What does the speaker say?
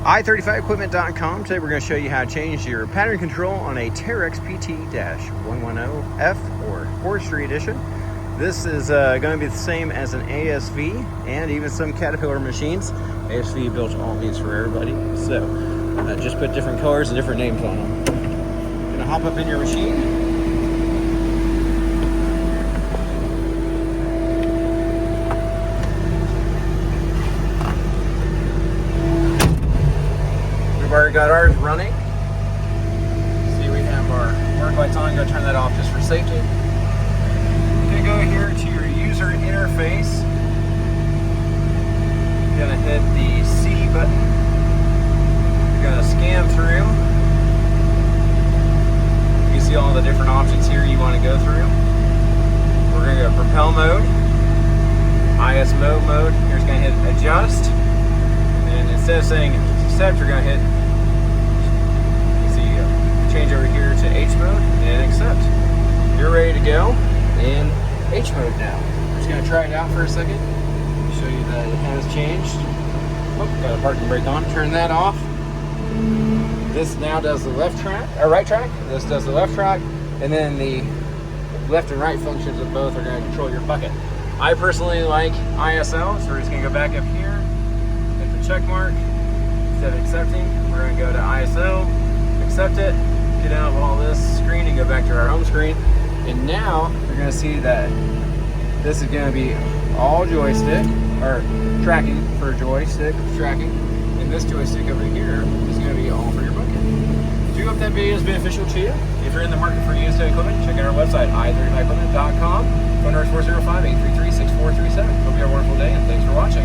i35equipment.com. Today we're going to show you how to change your pattern control on a Terex PT110F or Forestry edition. This is going to be the same as an ASV and even some Caterpillar machines. ASV built all these for everybody, so just put different colors and different names on them. Going to hop up in your machine. We've already got ours running. See, we have our work lights on. I'm going to turn that off just for safety. You're going to go here to your user interface. You're going to hit the C button. You're going to scan through. You see all the different options here you want to go through. We're going to go propel mode, ISO mode. You're just going to hit adjust. And instead of saying accept, you're going to hit, change over here to H mode and accept. You're ready to go in H mode now. We're just going to try it out for a second. Show you that it has changed. Oh, got a parking brake on. Turn that off. This now does the left track, or right track. This does the left track, and then the left and right functions of both are going to control your bucket. I personally like ISO, so we're just going to go back up here, hit the check mark. Instead of accepting, we're going to go to ISO, accept it, get out of all this screen and go back to our home screen. And now you're going to see that this is going to be all joystick, or tracking for joystick tracking. And this joystick over here is going to be all for your bucket. Do you hope that video is beneficial to you? If you're in the market for used equipment, check out our website, i35equipment.com. Phone number is 405-833-6437. Hope you have a wonderful day, and thanks for watching.